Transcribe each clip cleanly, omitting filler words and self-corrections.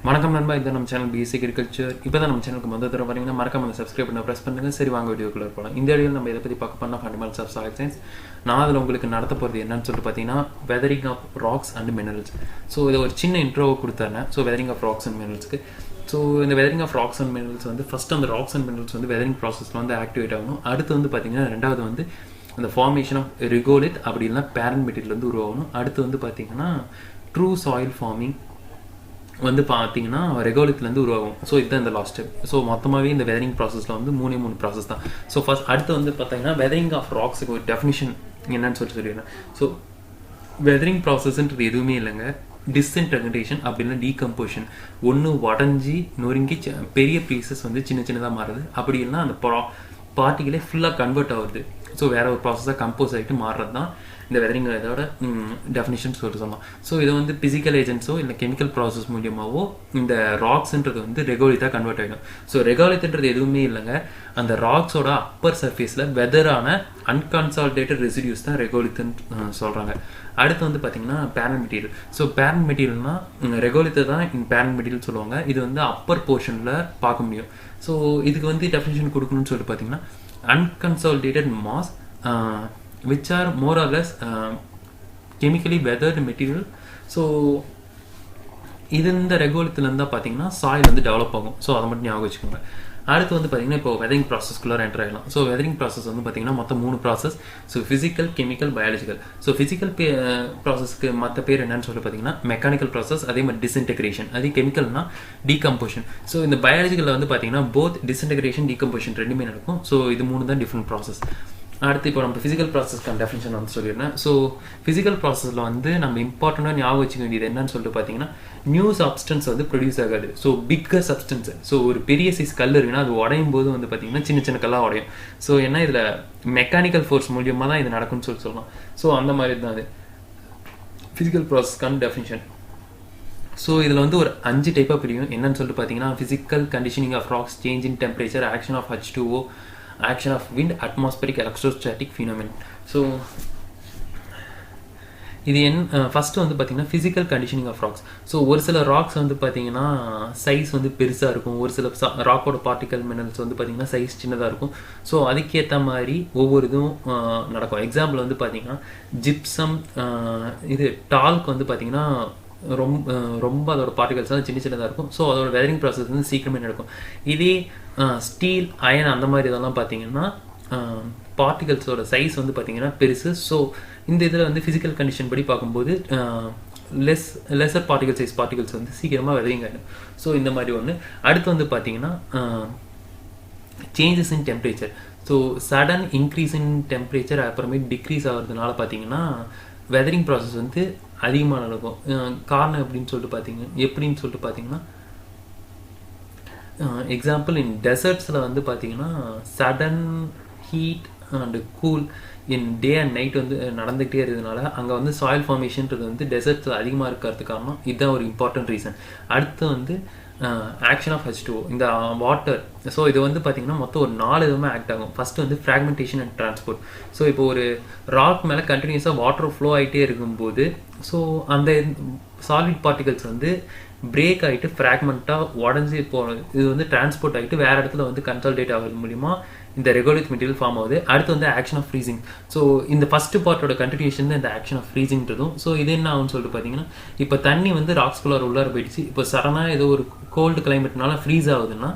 வணக்கம் நண்பா, இது நம்ம சேனல் BScAgriculture. இப்போ தான் நம்ம சேனலுக்கு முதல் தடவை வரீங்கன்னா மறக்காம சப்ஸ்கிரைப் பண்ண ப்ரெஸ் பண்ணுங்க. சரி, வாங்க வீடியோக்குள்ள போகலாம். இந்த வீடியோவில் நம்ம இதை பற்றி பார்க்க போனால் ஃபண்டமெண்டல்ஸ் ஆஃப் சாயில் சயின்ஸ். நான் அதில் உங்களுக்கு நடத்த போகிறது என்னன்னு சொல்லிட்டு பார்த்தீங்கன்னா weathering of rocks and minerals. So இதை ஒரு சின்ன இன்ட்ரோவை கொடுத்தாங்க. So weathering of rocks and மினரல்ஸ்க்கு. ஸோ இந்த weathering of rocks and minerals வந்து ஃபஸ்ட் அந்த ராக்ஸ் அண்ட் மினரல்ஸ் வந்து வெதரிங் ப்ராசஸில் வந்து ஆக்டிவேட் ஆகணும். அடுத்து வந்து பார்த்தீங்கன்னா ரெண்டாவது வந்து அந்த ஃபார்மேஷன் ஆஃப் ரிகோலித் அப்படி இல்லைனா பேரண்ட் மெட்டீரியல் வந்து உருவாகணும். அடுத்து வந்து பார்த்தீங்கன்னா ட்ரூ சாயில் ஃபார்மிங் வந்து பார்த்தீங்கன்னா ரெகோலித்லேருந்து உருவாகும். ஸோ இதுதான் இந்த லாஸ்ட் ஸ்டெப். ஸோ மொத்தமாகவே இந்த வெதரிங் ப்ராசஸில் வந்து மூணு ப்ராசஸ் தான். ஸோ ஃபர்ஸ்ட் அடுத்து வந்து பார்த்தீங்கன்னா வெதரிங் ஆஃப் ராக்ஸுக்கு ஒரு டெஃபினிஷன் என்னன்னு சொல்லிடுறேன். ஸோ வெதரிங் ப்ராசஸ்ன்றது எதுவுமே இல்லைங்க, டிஸ்இன்டெகிரேஷன் அப்படின்னா டீகம்போஷன். ஒன்று உடஞ்சி நொறுங்கி பெரிய பீசஸ் வந்து சின்ன சின்னதாக மாறுது, அப்படி இல்லைன்னா அந்த பார்ட்டிகளே ஃபுல்லாக கன்வெர்ட் ஆகுது. ஸோ வேற ஒரு ப்ராசஸாக கம்போஸ் ஆகிட்டு மாறுறது தான் இந்த வெதரிங் இதோட டெஃபினிஷன் சொல்லலாம். ஸோ இது வந்து பிசிக்கல் ஏஜென்ட்ஸோ இல்லை கெமிக்கல் ப்ராசஸ் மூலியமாகவோ இந்த ராக்ஸ்ன்றது வந்து ரெகோலித்தாக கன்வெர்ட் ஆகிடும். ஸோ ரெகோலித்ன்றது எதுவுமே இல்லைங்க, அந்த ராக்ஸோட அப்பர் சர்ஃபேஸில் வெதரான அன்கன்சாலிடேட்டட் ரெசிடியூஸ் தான் ரெகோலித்ன்னு சொல்கிறாங்க. அடுத்து வந்து பார்த்தீங்கன்னா பேரண்ட் மெட்டீரியல். ஸோ பேரண்ட் மெட்டீரியல்னா ரெகோலித்தை தான் பேரண்ட் மெட்டீரியல் சொல்லுவாங்க. இது வந்து அப்பர் போர்ஷனில் பார்க்க முடியும். ஸோ இதுக்கு வந்து டெஃபினிஷன் கொடுக்கணும்னு சொல்லிட்டு பார்த்தீங்கன்னா unconsolidated mass which are more or less chemically weathered material. So இது இந்த ரெகோலித்துலேருந்து தான் பார்த்தீங்கன்னா சாயில் வந்து டெவலப் ஆகும். ஸோ அதை மட்டும் ஞாபகம் வச்சுக்கோங்க. அடுத்து வந்து பார்த்தீங்கன்னா இப்போ வெதரிங் ப்ராசஸ்க்குள்ளே என்டர் ஆகலாம். ஸோ வெதரிங் ப்ராசஸ் வந்து பார்த்தீங்கன்னா மொத்தம் 3 process. So physical, chemical, biological. So physical ப்ராசஸ்க்கு மற்ற பேர் என்னன்னு சொல்லி பார்த்தீங்கன்னா மெக்கானிக்கல் ப்ராசஸ், அதே மாதிரி டிஸ்இன்டெகிரேஷன். அதே கெமிக்கல்னா டீகம்போஷன். ஸோ இந்த பயாலஜிக்கலில் வந்து பார்த்தீங்கன்னா போத் டிஸ்இன்டெகிரேஷன், டீகம்போஷன் ரெண்டுமே நடக்கும். ஸோ இது 3 தான் டிஃப்ரெண்ட் ப்ராசஸ். அடுத்து இப்போ நம்ம ஃபிசிக்கல் ப்ராசஸ்க்கான டெஃபினிஷன் வந்து சொல்லிடுறேன். ஸோ ஃபிசிக்கல் ப்ராசஸில் வந்து நம்ம இம்பார்ட்டண்ட்டாக ஞாபகம் வச்சுக்க வேண்டியது என்னன்னு சொல்லிட்டு பார்த்தீங்கன்னா நியூ சப்ஸ்டன்ஸ் வந்து ப்ரொடியூஸ் ஆகாது. So bigger substance. ஸோ ஒரு பெரிய சைஸ் கல் இருக்குன்னா அது உடையும் போது வந்து பார்த்தீங்கன்னா சின்ன சின்ன கல்லாக உடையும். ஸோ ஏன்னா இதில் மெக்கானிக்கல் ஃபோர்ஸ் மூலியமாக தான் இது நடக்கும்னு சொல்லலாம். ஸோ அந்த மாதிரி தான் அது ஃபிசிக்கல் ப்ராசஸ்க்கான டெஃபினிஷன். ஸோ இதில் வந்து ஒரு 5 டைப்பாக பிரியும். என்னன்னு சொல்லிட்டு பார்த்தீங்கன்னா physical conditioning of rocks, change in temperature, action of H2O, action of wind, atmospheric electrostatic phenomenon. So இது ஃபஸ்ட்டு வந்து பார்த்தீங்கன்னா physical conditioning of rocks. So ஒரு சில ராக்ஸ் வந்து பார்த்தீங்கன்னா சைஸ் வந்து பெருசாக இருக்கும், ஒரு சில ராக்கோட பார்ட்டிக்கல் மினரல்ஸ் வந்து பார்த்தீங்கன்னா சைஸ் சின்னதாக இருக்கும். ஸோ அதுக்கேற்ற மாதிரி ஒவ்வொரு இதுவும் நடக்கும். எக்ஸாம்பிள் வந்து பார்த்தீங்கன்னா ஜிப்சம், இது டால்க் வந்து பார்த்தீங்கன்னா ரொம்ப அதோட பார்ட்டிகல்ஸ் வந்து சின்ன சின்னதாக இருக்கும். ஸோ அதோட வெதரிங் ப்ராசஸ் வந்து சீக்கிரமே நடக்கும். இதே ஸ்டீல், அயன் அந்த மாதிரி இதெல்லாம் பார்த்தீங்கன்னா பார்ட்டிகல்ஸோட சைஸ் வந்து பார்த்தீங்கன்னா பெருசு. ஸோ இந்த இதில் வந்து ஃபிசிக்கல் கண்டிஷன் படி பார்க்கும்போது லெஸர் பார்ட்டிகல் சைஸ் பார்ட்டிகல்ஸ் வந்து சீக்கிரமாக வெதரிங் ஆகிடும். ஸோ இந்த மாதிரி ஒன்று. அடுத்து வந்து பார்த்தீங்கன்னா changes in temperature. So sudden increase in temperature அப்புறமேட்டு டிக்ரீஸ் ஆகிறதுனால பார்த்தீங்கன்னா வெதரிங் ப்ராசஸ் வந்து அதிகமாக நடக்கும். காரணம் எப்படின்னு சொல்லிட்டு பார்த்தீங்கன்னா எக்ஸாம்பிள் இன் டெசர்ட்ஸில் வந்து பார்த்தீங்கன்னா sudden heat and cool in day and night வந்து நடந்துகிட்டே இருக்கிறதுனால அங்கே வந்து சாயில் ஃபார்மேஷன்றது வந்து டெசர்ட்ஸில் அதிகமாக இருக்கிறதுக்கு காரணம் இதுதான் ஒரு இம்பார்ட்டன்ட் ரீசன். அடுத்து வந்து ஆக்ஷன் ஆஃப் H2O, இந்த வாட்டர். ஸோ இது வந்து பார்த்தீங்கன்னா மொத்தம் ஒரு 4 விதமே ஆக்ட் ஆகும். ஃபஸ்ட்டு வந்து ஃப்ராக்மெண்டேஷன் அண்ட் டிரான்ஸ்போர்ட். ஸோ இப்போ ஒரு ராக் மேலே கண்டினியூஸாக வாட்டர் ஃப்ளோ ஆகிட்டே இருக்கும்போது ஸோ அந்த சாலிட் பார்ட்டிகல்ஸ் வந்து பிரேக் ஆகிட்டு ஃப்ராக்மெண்ட்டாக உடஞ்சி போகிறது. இது வந்து டிரான்ஸ்போர்ட் ஆகிட்டு வேறு இடத்துல வந்து கன்சால்டேட் ஆகிறது மூலிமா இந்த ரெகோலித் மெட்டீரியல் ஃபார்ம் ஆகுது. அடுத்து வந்து ஆக்ஷன் ஆஃப் ஃப்ரீசிங். ஸோ இந்த ஃபஸ்ட்டு பார்ட்டோட கண்டினியூஷன் தான் இந்த ஆக்ஷன் ஆஃப் ஃப்ரீசிங்கிறதும். ஸோ இது என்ன ஆகும்னு சொல்லிட்டு பார்த்தீங்கன்னா இப்போ தண்ணி வந்து ராக்ஸ்குள்ளார உள்ளார போயிடுச்சு. இப்போ சடனாக ஏதோ ஒரு கோல்டு கிளைமேட்னால ஃப்ரீஸ் ஆகுதுன்னா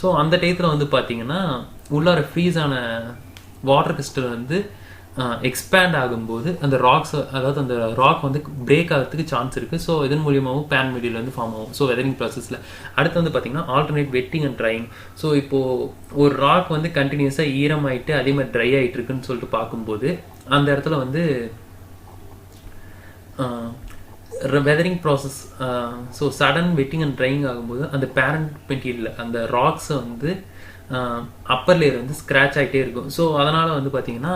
ஸோ அந்த டயத்தில் வந்து பார்த்தீங்கன்னா உள்ளார ஃப்ரீஸ் ஆன வாட்டர் கிறிஸ்டல் வந்து எக்ஸ்பேண்ட் ஆகும்போது அந்த ராக்ஸ், அதாவது அந்த ராக் வந்து பிரேக் ஆகிறதுக்கு சான்ஸ் இருக்குது. ஸோ இதன் மூலியமாகவும் பேரண்ட் மெட்டீரியல் வந்து ஃபார்ம் ஆகும். ஸோ வெதரிங் ப்ராசஸில் அடுத்து வந்து பார்த்தீங்கன்னா alternate wetting and drying. So இப்போது ஒரு ராக் வந்து கண்டினியூஸாக ஈரமாயிட்டு அதே மாதிரி ட்ரை ஆகிட்டு இருக்குன்னு சொல்லிட்டு பார்க்கும்போது அந்த இடத்துல வந்து weathering process. So sudden wetting and drying ஆகும்போது அந்த பேரண்ட் மெட்டீரியல் அந்த ராக்ஸை வந்து அப்பர் லேயர் வந்து ஸ்க்ராட்ச் ஆகிட்டே இருக்கும். ஸோ அதனால் வந்து பார்த்தீங்கன்னா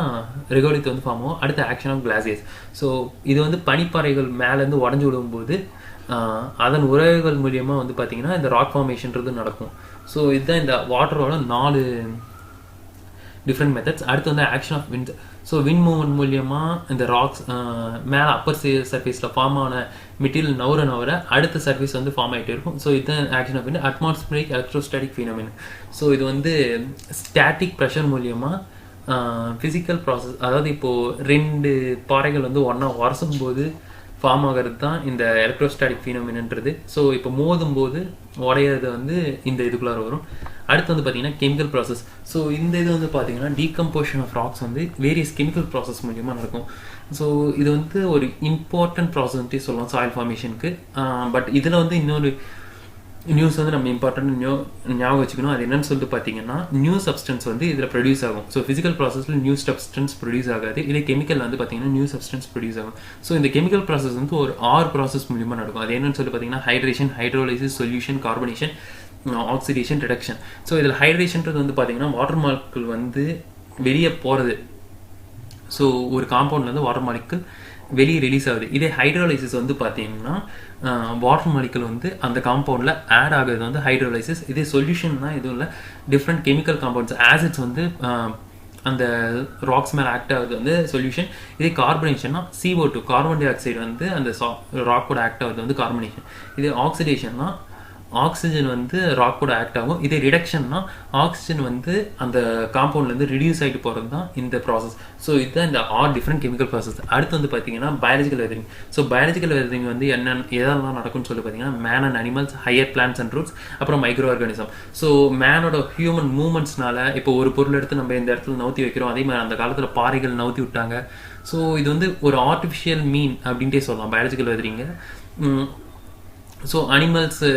ரெகோலித் வந்து ஃபார்ம் ஆகும். அடுத்த ஆக்ஷன் ஆஃப் கிளாசியர்ஸ். ஸோ இது வந்து பனிப்பாறைகள் மேலேருந்து உடஞ்சி விடும்போது அதன் உறவுகள் மூலியமாக வந்து பார்த்தீங்கன்னா இந்த ராக் ஃபார்மேஷன்றது நடக்கும். ஸோ இதுதான் இந்த வாட்டரோட 4 டிஃப்ரெண்ட் மெத்தட்ஸ். அடுத்து வந்து action of wind. So wind movement மூலியமாக இந்த ராக்ஸ் மேலே அப்பர் சர்ஃபேஸில் ஃபார்ம் ஆன மெட்டீரியல் நவர அடுத்த சர்ஃபேஸ் வந்து ஃபார்ம் ஆகிட்டே இருக்கும். ஸோ இதுதான் action of wind. Atmospheric electrostatic phenomenon. So இது வந்து ஸ்டாட்டிக் ப்ரெஷர் மூலியமாக ஃபிசிக்கல் ப்ராசஸ், அதாவது இப்போது 2 பாறைகள் வந்து ஒன்றா உரசும் போது ஃபார்ம் ஆகிறது தான் இந்த எலக்ட்ரோஸ்டாட்டிக் ஃபினாமினன்றது. ஸோ இப்போ மோதும் போது உடையிறது வந்து இந்த இதுக்குள்ளார வரும். அடுத்து வந்து பார்த்தீங்கன்னா கெமிக்கல் ப்ராசஸ். ஸோ இந்த இது வந்து பார்த்தீங்கன்னா டீகம்போஷன் ஆஃப் ராக்ஸ் வந்து வேரியஸ் கெமிக்கல் ப்ராசஸ் மூலியமாக நடக்கும். ஸோ இது வந்து ஒரு இம்பார்ட்டன்ட் ப்ராசஸ்ன்ட்டே சொல்லலாம் சாயில் ஃபார்மேஷனுக்கு. பட் இதில் வந்து இன்னொரு நியூஸ் வந்து நம்ம இம்பார்ட்டன்ட் ஞாபகம் வச்சுக்கணும். அது என்னன்னு சொல்லிட்டு பார்த்தீங்கன்னா நியூ சப்ஸ்டன்ஸ் வந்து இதில் ப்ரொடியூஸ் ஆகும். ஸோ ஃபிசிக்கல் ப்ராசஸில் நியூ சப்ஸ்டன்ஸ் ப்ரொடியூஸ் ஆகாது. இதே கெமிக்கல் வந்து பார்த்தீங்கன்னா நியூ சப்ஸ்டன்ஸ் ப்ரொடியூஸ் ஆகும். ஸோ இந்த கெமிக்கல் ப்ராசஸ் வந்து ஒரு 6 ப்ராசஸ் மூலியமாக நடக்கும். அது என்னன்னு சொல்லிட்டு பார்த்தீங்கன்னா hydration, hydrolysis, solution, carbonation, oxidation, reduction. So இதில் ஹைட்ரேஷன்றது வந்து பார்த்தீங்கன்னா வாட்டர் மாலிகுல் வந்து வெளியே போகிறது. ஸோ ஒரு காம்பவுண்ட்லேருந்து வாட்டர் மாலிகுல் வெளியே ரிலீஸ் ஆகுது. இதே ஹைட்ரோலைசிஸ் வந்து பார்த்தீங்கன்னா வாட்டர் மாலிகுல் வந்து அந்த காம்பவுண்டில் ஆட் ஆகுது வந்து ஹைட்ரோலைசிஸ். இதே சொல்யூஷன் தான் எதுவும் இல்லை, டிஃப்ரெண்ட் கெமிக்கல் காம்பவுண்ட்ஸ் ஆசிட்ஸ் வந்து அந்த ராக்ஸ் மேலே ஆக்ட் ஆகுது வந்து சொல்யூஷன். இதே கார்பனேஷன்னா CO2 கார்பன் டை ஆக்சைடு வந்து அந்த ராக்கோட ஆக்ட் ஆகுது வந்து கார்பனேஷன். இதே ஆக்சிடேஷன்னா ஆக்சிஜன் வந்து ராக்கோட ஆக்ட் ஆகும். இதே ரிடக்ஷன்னா ஆக்சிஜன் வந்து அந்த காம்பவுண்ட்லேருந்து ரிடியூஸ் ஆகிட்டு போகிறது தான் இந்த ப்ராசஸ். ஸோ இதுதான் இந்த 6 டிஃப்ரெண்ட் கெமிக்கல் ப்ராசஸ். அடுத்து வந்து பார்த்தீங்கன்னா biological weathering. So biological weathering வந்து எதெல்லாம் நடக்கும்னு சொல்லி பார்த்தீங்கன்னா man and animals, higher plants and roots, அப்புறம் மைக்ரோ ஆர்கானிசம். ஸோ மேனோட ஹியூமன் மூவ்மெண்ட்ஸ்னால இப்போ ஒரு பொருள் எடுத்து நம்ம இந்த இடத்துல நவுத்தி வைக்கிறோம். அதே மாதிரி அந்த காலத்தில் பாறைகள் நவுத்தி விட்டாங்க. ஸோ இது வந்து ஒரு ஆர்டிஃபிஷியல் மீன் அப்படின்ட்டே சொல்லலாம் பயாலஜிக்கல் வெதரிங்க. ஸோ அனிமல்ஸு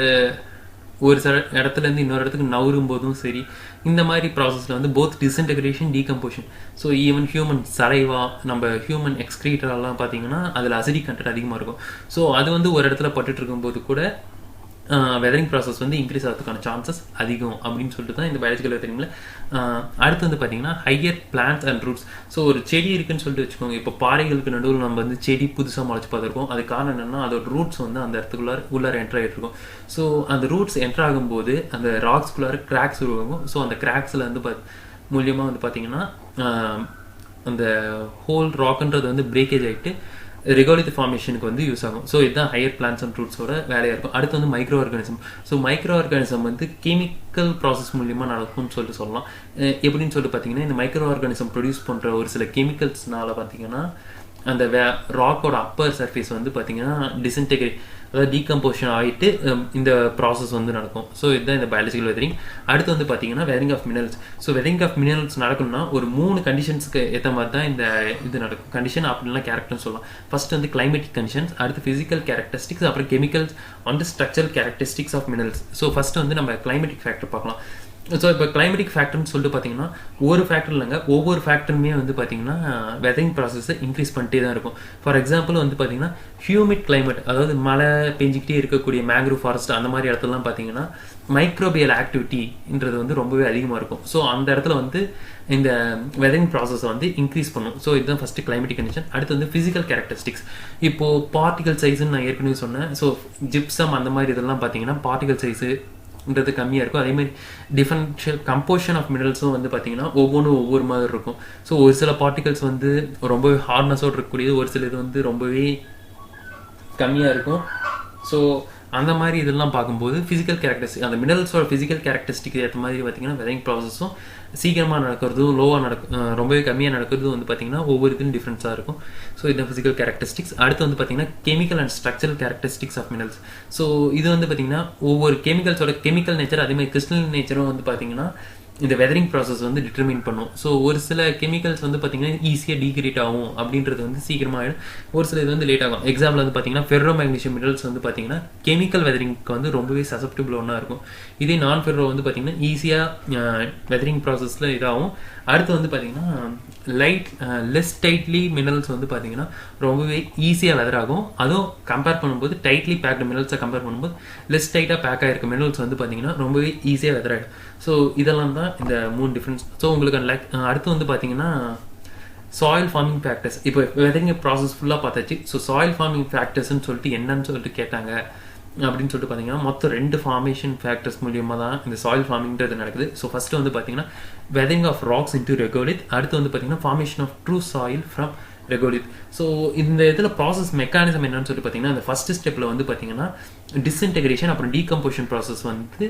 ஒரு சில இடத்துலேருந்து இன்னொரு இடத்துக்கு நவரும் போதும் சரி, இந்த மாதிரி ப்ராசஸில் வந்து both disintegration, decomposition. So even human saliva, நம்ம ஹியூமன் எக்ஸ்க்ரீட்டரெல்லாம் பார்த்தீங்கன்னா அதில் அசிடிக் கண்டென்ட் அதிகமாக இருக்கும். ஸோ அது வந்து ஒரு இடத்துல பட்டுட்டு இருக்கும்போது கூட வெதரிங் ப்ராசஸ் வந்து இன்க்ரீஸ் ஆகிறதுக்கான சான்சஸ் அதிகம் அப்படின்னு சொல்லிட்டு தான் இந்த பயாலஜிக்கல் வெதரிங்கில். அடுத்து வந்து பார்த்தீங்கன்னா higher plants and roots. So ஒரு செடி இருக்குன்னு சொல்லிட்டு வச்சுக்கோங்க. இப்போ பாறைகளுக்கு நடுவில் நம்ம வந்து செடி புதுசாக முளைச்சி பார்த்துருக்கோம். அது காரணம் என்னென்னா அதோட ரூட்ஸ் வந்து அந்த இடத்துக்குள்ளார என்ட்ரு ஆகிட்டு இருக்கும். ஸோ அந்த ரூட்ஸ் என்ட்ரு ஆகும்போது அந்த ராக்ஸ்குள்ளார கிராக்ஸ் உருவாகும். ஸோ அந்த கிராக்ஸில் வந்து மூலியமாக வந்து பார்த்தீங்கன்னா அந்த ஹோல் ராக்ன்றது வந்து பிரேக்கேஜ் ஆகிட்டு ரெகாலித் ஃபார்மேஷனுக்கு வந்து யூஸ் ஆகும். ஸோ இதுதான் ஹையர் பிளான்ட்ஸ் அண்ட் ரூட்ஸோட வேலையாக இருக்கும். அடுத்து வந்து micro organism. So micro organism வந்து கெமிக்கல் ப்ராசஸ் மூலியமாக நடக்கும்னு சொல்லிட்டு சொல்லலாம். எப்படின்னு சொல்லிட்டு பார்த்தீங்கன்னா இந்த மைக்ரோ ஆர்கானிசம் ப்ரொடியூஸ் பண்ணுற ஒரு சில கெமிக்கல்ஸ்னால பார்த்தீங்கன்னா அந்த ராக்கோட அப்பர் சர்ஃபேஸ் வந்து பார்த்தீங்கன்னா டிஸ்இன்டெகிரேட், அதாவது டீகம்போஷன் ஆகிட்டு இந்த ப்ராசஸ் வந்து நடக்கும். ஸோ இதுதான் இந்த பயாலஜிக்கல் வெதரிங். அடுத்து வந்து பார்த்தீங்கன்னா weathering of minerals. So weathering of minerals நடக்கணும்னா ஒரு 3 கண்டிஷன்ஸ்க்கு ஏற்ற மாதிரி தான் இந்த இது நடக்கும். கண்டிஷன் அப்படின்னா கேரக்டர்னு சொல்லலாம். ஃபர்ஸ்ட் வந்து கிளைமேட்டிக் கண்டிஷன்ஸ், அடுத்து ஃபிசிக்கல் கேரக்டரிஸ்டிக்ஸ், அப்புறம் கெமிக்கல்ஸ் வந்து structural characteristics of minerals. So first வந்து நம்ம கிளைமேட்டிக் ஃபேக்டர் பார்க்கலாம். ஸோ இப்போ கிளைமேட்டிக் ஃபேக்டர்னு சொல்லிட்டு பார்த்தீங்கன்னா ஒரு ஃபேக்டர் இல்லைங்க, ஒவ்வொரு ஃபேக்டருமே வந்து பார்த்தீங்கன்னா வெதரிங் ப்ராசஸை இன்க்ரீஸ் பண்ணிட்டே தான் இருக்கும். ஃபார் எக்ஸாம்பிள் வந்து பார்த்தீங்கன்னா ஹியூமிட் கிளைமேட், அதாவது மழை பெஞ்சிக்கிட்டே இருக்கக்கூடிய மேங்க்ரூவ் ஃபாரஸ்ட் அந்த மாதிரி இடத்துலலாம் பார்த்தீங்கன்னா மைக்ரோபியல் ஆக்டிவிட்டின்றது வந்து ரொம்பவே அதிகமாக இருக்கும். ஸோ அந்த இடத்துல வந்து இந்த வெதரிங் ப்ராசஸை வந்து இன்க்ரீஸ் பண்ணும். ஸோ இதுதான் ஃபஸ்ட்டு கிளைமேட்டிக் கண்டிஷன். அடுத்து வந்து ஃபிசிக்கல் கேரக்டரிஸ்டிக்ஸ். இப்போது பார்ட்டிகல் சைஸ்ன்னு நான் ஏற்கனவே சொன்னேன். ஸோ ஜிப்சம் அந்த மாதிரி இதெல்லாம் பார்த்தீங்கன்னா பார்ட்டிகல் சைஸுன்றது கம்மியாக இருக்கும். அதேமாதிரி டிஃபரன்ஷியல் கம்போஷன் ஆஃப் மினரல்ஸும் வந்து பார்த்தீங்கன்னா ஒவ்வொன்றும் ஒவ்வொரு மாதிரி இருக்கும். ஸோ ஒரு சில பார்ட்டிகல்ஸ் வந்து ரொம்பவே ஹார்ட்னஸோடு இருக்கக்கூடியது, ஒரு சில இது வந்து ரொம்பவே கம்மியாக இருக்கும். ஸோ அந்த மாதிரி இதெல்லாம் பார்க்கும்போது ஃபிசிக்கல் கேரக்டரிஸ்டிக், அந்த மினரல்ஸோட ஃபிசிக்கல் கேரக்டரிஸ்டிக் ஏற்ற மாதிரி பார்த்தீங்கன்னா வெதரிங் ப்ராசஸும் சீக்கிரமாக நடக்கிறதும் லோவாக ரொம்பவே கம்மியாக நடக்கிறதும் வந்து பார்த்தீங்கன்னா ஒவ்வொரு இதுவும் டிஃப்ரென்ஸாக இருக்கும். ஸோ இந்த ஃபிசிக்கல் கேரக்டரிஸ்டிக்ஸ். அடுத்து வந்து பார்த்தீங்கன்னா chemical and structural characteristics of minerals. So இது வந்து பார்த்தீங்கன்னா ஒவ்வொரு கெமிக்கல்ஸோட கெமிக்கல் நேச்சர் அதேமாதிரி கிறிஸ்டல் நேச்சரும் வந்து பார்த்தீங்கன்னா இந்த வெதரிங் ப்ராசஸ் வந்து டிட்டர்மின் பண்ணும். ஸோ ஒரு சில கெமிக்கல்ஸ் வந்து பார்த்தீங்கன்னா ஈஸியாக டீக்ரேட் ஆகும் அப்படின்றது வந்து சீக்கிரமாக ஆகிடும். ஒரு சில இது வந்து லேட் ஆகும். எக்ஸாம்பிள் வந்து பார்த்தீங்கன்னா ஃபெர்ரோ மேக்னீஷியம் மினரல்ஸ் வந்து பார்த்தீங்கன்னா கெமிக்கல் வெதரிங்க்கு வந்து ரொம்பவே சசப்டிபிள் ஒன்றா இருக்கும். இதே நான் ஃபெர்ரோ வந்து பார்த்தீங்கன்னா ஈஸியாக வெதரிங் ப்ராசஸில் இதாகும். அடுத்து வந்து பார்த்தீங்கன்னா லெஸ் டைட்லி மினரல்ஸ் வந்து பார்த்தீங்கன்னா ரொம்பவே ஈஸியாக வெதர் ஆகும். அதுவும் கம்பேர் பண்ணும்போது டைட்லி பேக்டு மினரல்ஸை கம்பேர் பண்ணும்போது லெஸ் டைட்டாக பேக் ஆகிருக்க மினரல்ஸ் வந்து பார்த்தீங்கன்னா ரொம்பவே ஈஸியாக வெதர் ஆகிடும். ஸோ இதெல்லாம் தான் இந்த 3 டிஃப்ரென்ஸ். ஸோ உங்களுக்கு அடுத்து வந்து பார்த்தீங்கன்னா சாயில் ஃபார்மிங் ஃபேக்டர்ஸ். இப்போ வெதரிங் ப்ராசஸ் ஃபுல்லாக பார்த்தாச்சு. ஸோ சாயில் ஃபார்மிங் ஃபேக்டர்ஸ்ன்னு சொல்லிட்டு என்னன்னு சொல்லிட்டு கேட்டாங்க அப்படின்னு சொல்லிட்டு பார்த்தீங்கன்னா மொத்தம் 2 ஃபார்மேஷன் ஃபேக்டர்ஸ் மூலியமாக தான் இந்த சாயில் ஃபார்மிங்கிறது நடக்குது. ஸோ ஃபஸ்ட்டு வந்து பார்த்தீங்கன்னா weathering of rocks into regolith, அடுத்து வந்து பார்த்தீங்கன்னா formation of true soil from regolith. So இந்த இதில் ப்ராசஸ் மெக்கானிசம் என்னன்னு சொல்லிட்டு பார்த்தீங்கன்னா அந்த ஃபர்ஸ்ட் ஸ்டெப்பில் வந்து பார்த்தீங்கன்னா டிஸ்இன்டெகிரேஷன் அப்புறம் டீகம்போசிஷன் ப்ராசஸ் வந்து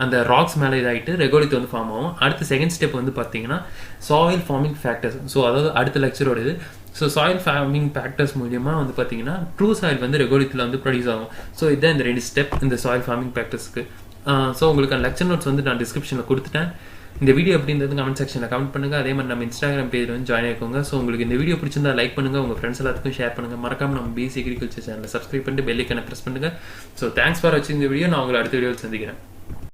அந்த ராக்ஸ் மேலே இதாகிட்டு ரெகோலித் வந்து ஃபார்ம் ஆகும். அடுத்து செகண்ட் ஸ்டெப் வந்து பார்த்தீங்கன்னா சாயில் ஃபார்மிங் ஃபேக்டர்ஸ். ஸோ அதாவது அடுத்த லெக்சரோட இது. ஸோ சாயில் ஃபார்மிங் ஃபேக்டர்ஸ் மூலியமாக வந்து பார்த்தீங்கன்னா ட்ரூ சாயில் வந்து ரெகோலித்தில் வந்து ப்ரொடியூஸ் ஆகும். ஸோ இதுதான் இந்த 2 ஸ்டெப் இந்த சாயில் ஃபார்மிங் ஃபேக்டர்ஸ்க்கு. ஸோ உங்களுக்கு அந்த லெக்சர் நோட்ஸ் வந்து நான் டிஸ்கிரிப்ஷனில் கொடுத்துட்டேன். இந்த வீடியோ அப்படின்றது கமெண்ட் செக்ஷனில் கமெண்ட் பண்ணுங்கள். அதே மாதிரி நம்ம இன்ஸ்டாகிராம் பேஜில் வந்து ஜாயின் ஆகிக்கோங்க. ஸோ உங்களுக்கு இந்த வீடியோ பிடிச்சிருந்தா லைக் பண்ணுங்கள், உங்கள் ஃப்ரெண்ட்ஸ் எல்லாத்துக்கும் ஷேர் பண்ணுங்கள். மறக்காம நம்ம BScAgriculture சேனலை சப்ஸ்கிரைப் பண்ணிட்டு பெல் ஐக்கானை ப்ரெஸ் பண்ணுங்கள். ஸோ தேங்க்ஸ் ஃபார் வாட்சிங் இந்த வீடியோ. நான் உங்களை அடுத்த வீடியோவில் சந்திக்கிறேன்.